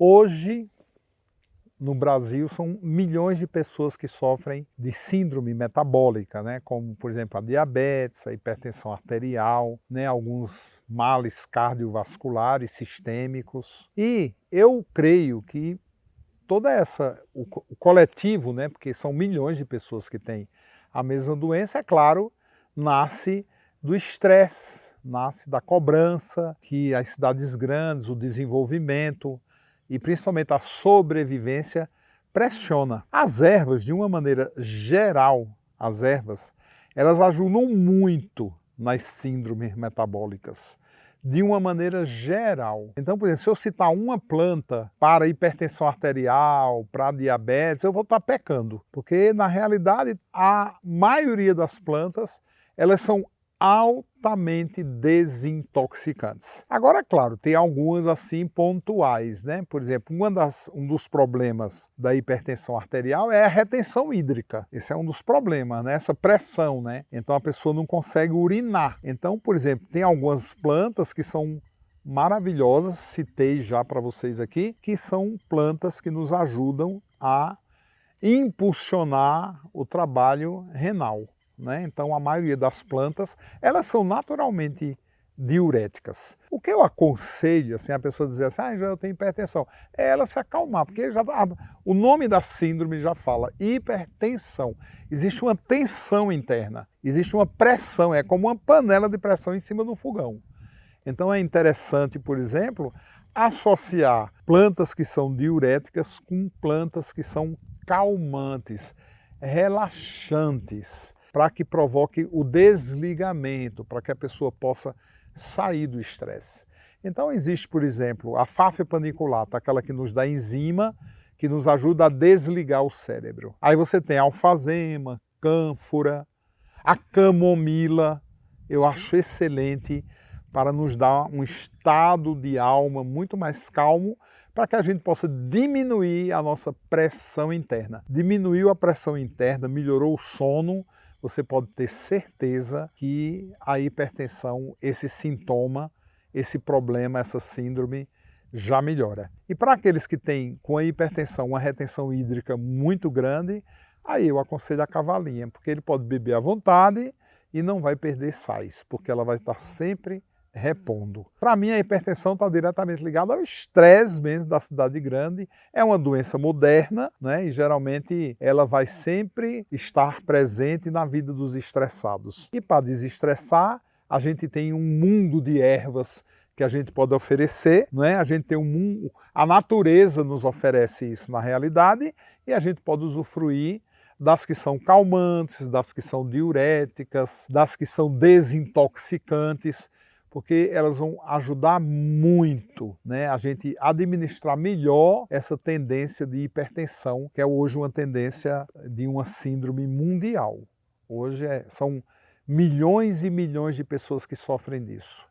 Hoje, no Brasil, são milhões de pessoas que sofrem de síndrome metabólica, né? Como, por exemplo, a diabetes, a hipertensão arterial, né? Alguns males cardiovasculares sistêmicos. E eu creio que o coletivo, né? Porque são milhões de pessoas que têm a mesma doença, é claro, nasce do estresse, nasce da cobrança que as cidades grandes, o desenvolvimento e principalmente a sobrevivência pressiona. As ervas, de uma maneira geral, elas ajudam muito nas síndromes metabólicas, de uma maneira geral. Então, por exemplo, se eu citar uma planta para hipertensão arterial, para diabetes, eu vou estar pecando, porque na realidade a maioria das plantas, elas são altamente desintoxicantes. Agora, claro, tem algumas assim pontuais, né? Por exemplo, um dos problemas da hipertensão arterial é a retenção hídrica. Esse é um dos problemas, né? Essa pressão, né? Então a pessoa não consegue urinar. Então, por exemplo, tem algumas plantas que são maravilhosas, citei já para vocês aqui, que são plantas que nos ajudam a impulsionar o trabalho renal. Né? Então a maioria das plantas, elas são naturalmente diuréticas. O que eu aconselho, assim, a pessoa dizer assim, já eu tenho hipertensão, é ela se acalmar, porque o nome da síndrome já fala, hipertensão. Existe uma tensão interna, existe uma pressão, é como uma panela de pressão em cima do fogão. Então é interessante, por exemplo, associar plantas que são diuréticas com plantas que são calmantes, relaxantes, para que provoque o desligamento, para que a pessoa possa sair do estresse. Então existe, por exemplo, a Fáfia paniculata, aquela que nos dá enzima, que nos ajuda a desligar o cérebro. Aí você tem a alfazema, cânfora, a camomila, eu acho excelente para nos dar um estado de alma muito mais calmo, para que a gente possa diminuir a nossa pressão interna. Diminuiu a pressão interna, melhorou o sono, você pode ter certeza que a hipertensão, esse sintoma, esse problema, essa síndrome, já melhora. E para aqueles que têm com a hipertensão uma retenção hídrica muito grande, aí eu aconselho a cavalinha, porque ele pode beber à vontade e não vai perder sais, porque ela vai estar sempre repondo. Para mim, a hipertensão está diretamente ligada ao estresse mesmo da cidade grande. É uma doença moderna, né? E geralmente ela vai sempre estar presente na vida dos estressados. E para desestressar, a gente tem um mundo de ervas que a gente pode oferecer, né? A gente tem um mundo, a natureza nos oferece isso na realidade e a gente pode usufruir das que são calmantes, das que são diuréticas, das que são desintoxicantes, porque elas vão ajudar muito, né, a gente administrar melhor essa tendência de hipertensão, que é hoje uma tendência de uma síndrome mundial. Hoje são milhões e milhões de pessoas que sofrem disso.